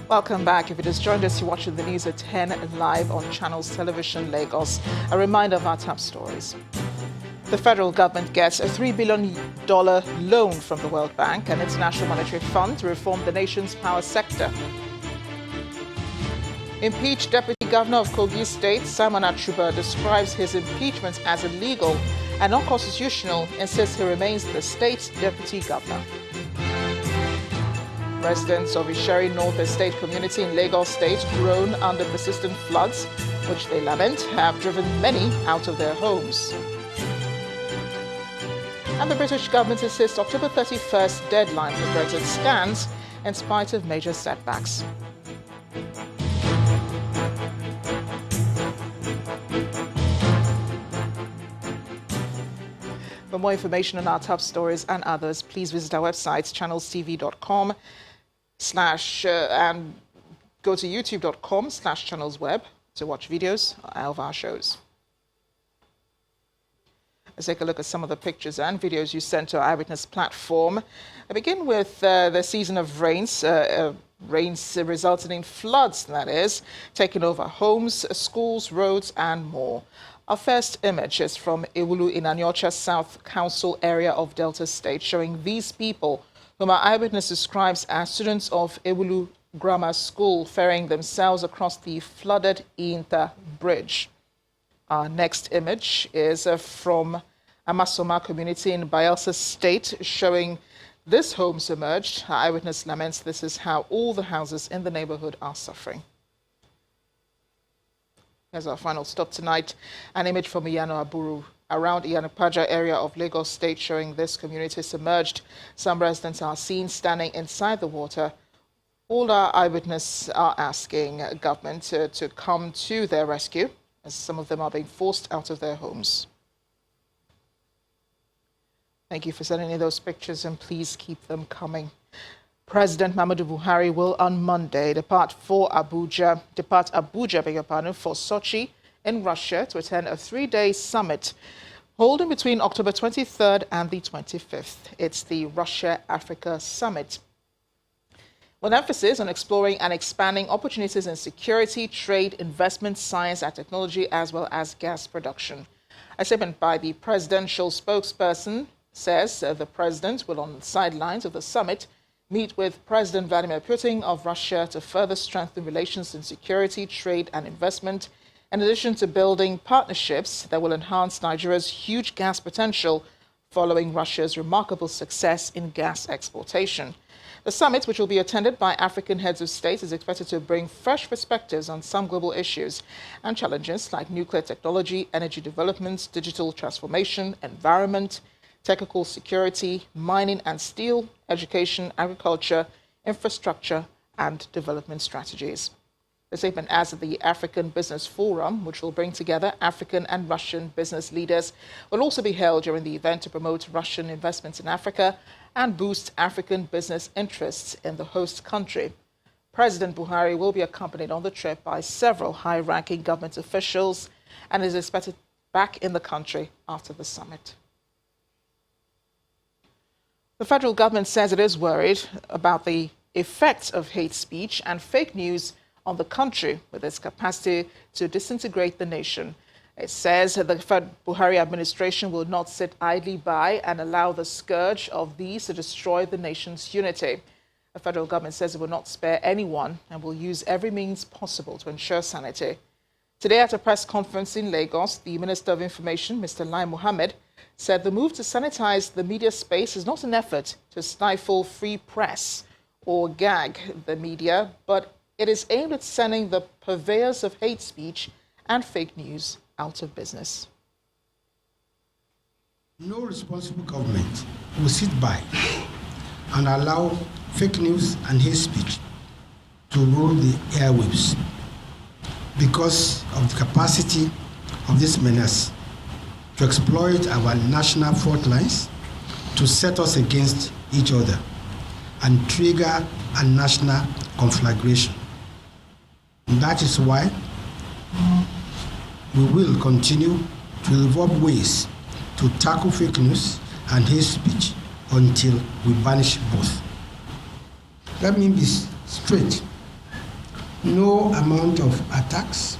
Welcome back. If you just joined us, you're watching the news at 10 live on Channels Television Lagos. A reminder of our top stories. The federal government gets a $3 billion loan from the World Bank and International Monetary Fund to reform the nation's power sector. Impeached Deputy Governor of Kogi State, Simon Achuba, describes his impeachment as illegal and unconstitutional, insists he remains the state's deputy governor. Residents of Isheri North Estate community in Lagos State groan under persistent floods, which they lament have driven many out of their homes. And the British government insists October 31st deadline for Brexit stands in spite of major setbacks. For more information on our top stories and others, please visit our website, channelstv.com/ and go to youtube.com/channelsweb to watch videos of our shows. Let's take a look at some of the pictures and videos you sent to our Eyewitness platform. I begin with the season of rains resulting in floods, that is, taking over homes, schools, roads, and more. Our first image is from Ewulu in Anyocha South Council area of Delta State, showing these people, whom our eyewitness describes as students of Ewulu Grammar School, ferrying themselves across the flooded Inta Bridge. Our next image is from Amasoma community in Bayelsa State, showing this home submerged. Our eyewitness laments this is how all the houses in the neighborhood are suffering. Here's our final stop tonight, an image from Iyano Aburu around Iyanopaja area of Lagos State, showing this community submerged. Some residents are seen standing inside the water. All our eyewitnesses are asking government to come to their rescue, as some of them are being forced out of their homes. Thank you for sending in those pictures, and please keep them coming. President Muhammadu Buhari will on Monday depart Abuja, for Sochi in Russia to attend a 3-day summit holding between October 23rd and the 25th. It's the Russia-Africa Summit, with emphasis on exploring and expanding opportunities in security, trade, investment, science and technology, as well as gas production. A statement by the presidential spokesperson says the president will, on the sidelines of the summit, meet with President Vladimir Putin of Russia to further strengthen relations in security, trade and investment, in addition to building partnerships that will enhance Nigeria's huge gas potential following Russia's remarkable success in gas exportation. The summit, which will be attended by African heads of state, is expected to bring fresh perspectives on some global issues and challenges like nuclear technology, energy development, digital transformation, environment, technical security, mining and steel, education, agriculture, infrastructure, and development strategies. The statement adds that the African Business Forum, which will bring together African and Russian business leaders, will also be held during the event to promote Russian investments in Africa and boost African business interests in the host country. President Buhari will be accompanied on the trip by several high-ranking government officials and is expected back in the country after the summit. The federal government says it is worried about the effects of hate speech and fake news on the country, with its capacity to disintegrate the nation. It says that the Buhari administration will not sit idly by and allow the scourge of these to destroy the nation's unity. The federal government says it will not spare anyone and will use every means possible to ensure sanity. Today at a press conference in Lagos, the Minister of Information, Mr. Lai Mohammed, said the move to sanitize the media space is not an effort to stifle free press or gag the media, but it is aimed at sending the purveyors of hate speech and fake news out of business. No responsible government will sit by and allow fake news and hate speech to rule the airwaves because of the capacity of this menace to exploit our national fault lines, to set us against each other, and trigger a national conflagration. And that is why we will continue to evolve ways to tackle fake news and hate speech until we banish both. Let me be straight. no amount of attacks,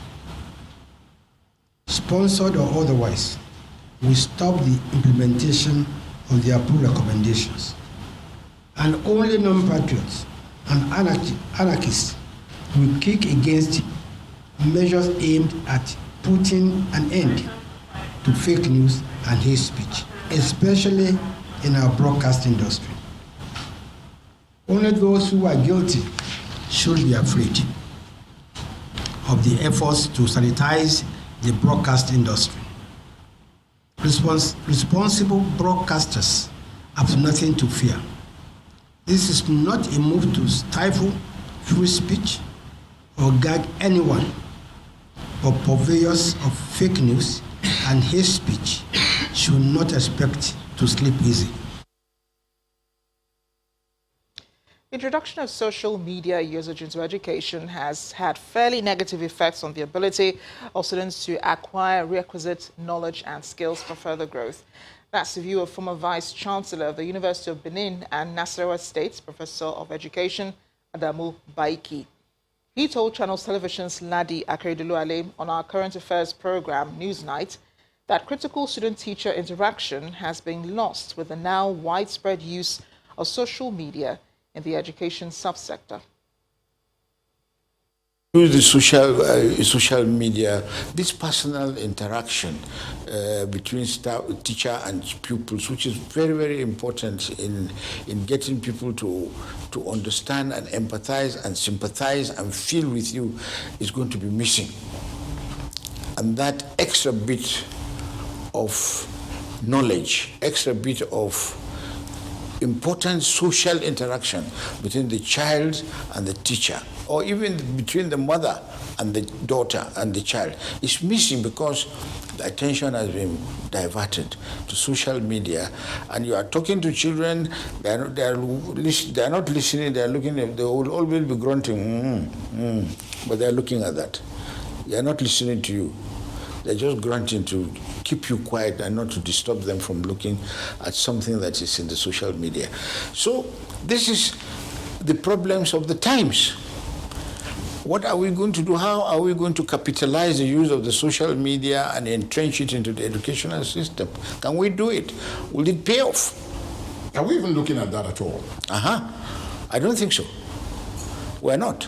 sponsored or otherwise, will stop the implementation of the approved recommendations. And only non-patriots and anarchists will kick against measures aimed at putting an end to fake news and hate speech, especially in our broadcast industry. Only those who are guilty should be afraid of the efforts to sanitize the broadcast industry. Responsible broadcasters have nothing to fear. This is not a move to stifle free speech or gag anyone, but purveyors of fake news and hate speech should not expect to sleep easy. Introduction of social media usage into education has had fairly negative effects on the ability of students to acquire requisite knowledge and skills for further growth. That's the view of former Vice Chancellor of the University of Benin and Nasarawa State, Professor of Education, Adamu Baiki. He told Channels Television's Ladi Akeredoluale on our current affairs program, Newsnight, that critical student-teacher interaction has been lost with the now widespread use of social media in the education subsector. Use the social media, this personal interaction between teacher and pupils, which is very, very important in getting people to understand and empathize and sympathize and feel with you, is going to be missing. And that extra bit of knowledge, extra bit of important social interaction between the child and the teacher, or even between the mother and the daughter and the child, is missing because the attention has been diverted to social media. And you are talking to children, they are not listening, they are looking, they will always be grunting, but they are looking at that. They are not listening to you. They're just grunting to keep you quiet and not to disturb them from looking at something that is in the social media. So this is the problems of the times. What are we going to do? How are we going to capitalize the use of the social media and entrench it into the educational system? Can we do it? Will it pay off? Are we even looking at that at all? I don't think so. We're not.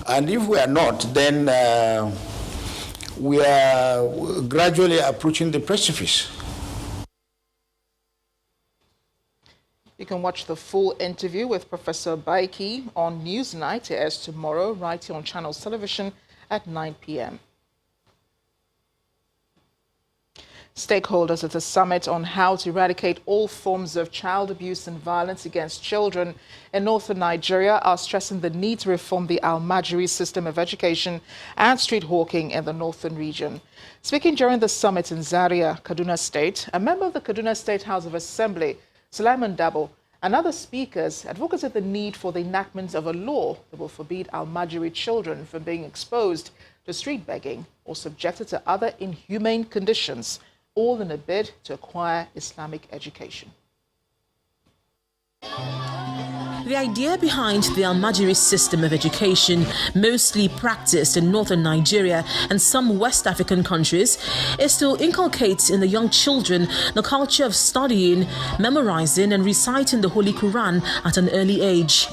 And if we are not, then we are gradually approaching the precipice. You can watch the full interview with Professor Baiki on Newsnight. It airs tomorrow, right here on Channels Television at 9 p.m. Stakeholders at a summit on how to eradicate all forms of child abuse and violence against children in northern Nigeria are stressing the need to reform the Almajiri system of education and street hawking in the northern region. Speaking during the summit in Zaria, Kaduna State, a member of the Kaduna State House of Assembly, Sulaiman Dabo, and other speakers advocated the need for the enactment of a law that will forbid Almajiri children from being exposed to street begging or subjected to other inhumane conditions, all in a bid to acquire Islamic education. The idea behind the Almajiri system of education, mostly practiced in northern Nigeria and some West African countries, is to inculcate in the young children the culture of studying, memorizing and reciting the Holy Quran at an early age.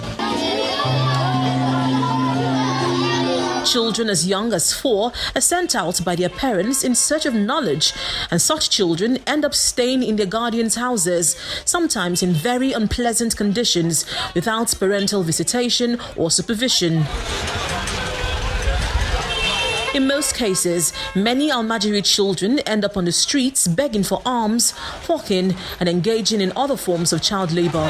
Children as young as 4 are sent out by their parents in search of knowledge, and such children end up staying in their guardians' houses, sometimes in very unpleasant conditions, without parental visitation or supervision. In most cases, many Almajiri children end up on the streets begging for alms, hawking, and engaging in other forms of child labor.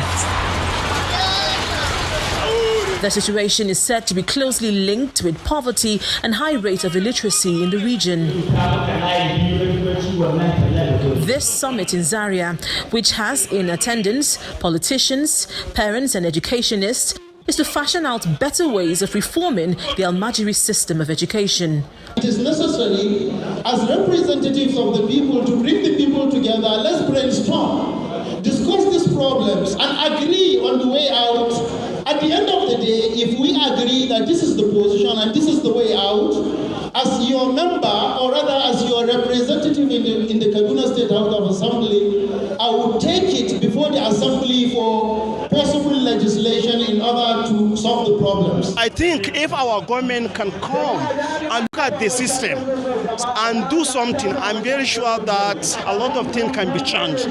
The situation is said to be closely linked with poverty and high rate of illiteracy in the region. This summit in Zaria, which has in attendance politicians, parents and educationists, is to fashion out better ways of reforming the Almajiri system of education. It is necessary as representatives of the people to bring the people together. Let's brainstorm, discuss these problems and agree on the way out. At the end of the day, if we agree that this is the position and this is the way out, as your member, or rather as your representative in the Kaduna State House of Assembly, I will take it before the Assembly for possible legislation in order to solve the problems. I think if our government can come and look at the system and do something, I'm very sure that a lot of things can be changed.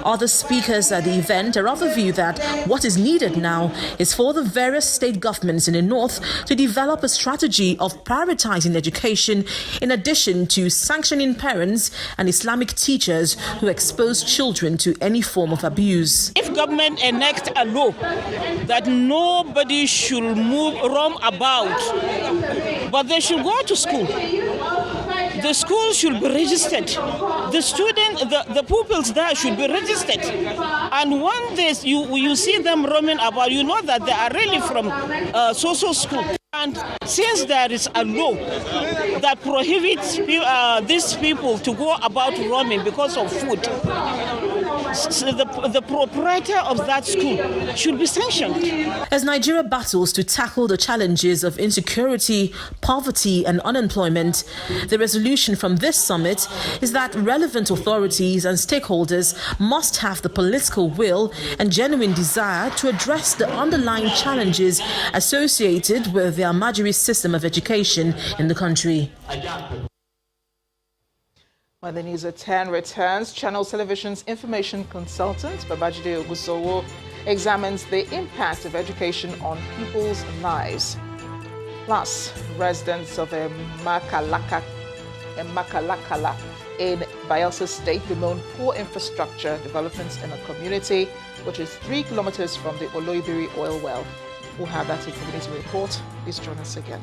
Other speakers at the event are of the view that what is needed now is for the various state governments in the north to develop a strategy of prioritizing education in addition to sanctioning parents and Islamic teachers who expose children to any form of abuse. If government enact a law that nobody should roam about, but they should go to school. The school should be registered. The student, the pupils there should be registered. And when you see them roaming about, you know that they are really from social school. And since there is a law that prohibits these people to go about roaming because of food, so the proprietor of that school should be sanctioned. As Nigeria battles to tackle the challenges of insecurity, poverty and unemployment, the resolution from this summit is that relevant authorities and stakeholders must have the political will and genuine desire to address the underlying challenges associated with the Almajiri system of education in the country. When the news at 10 returns, Channel Television's information consultant, Babajide Ogusowo, examines the impact of education on people's lives. Plus, residents of Makalakala in Bayelsa State bemoan poor infrastructure developments in a community which is 3 kilometers from the Oloibiri oil well. We'll have that in community report. Please join us again.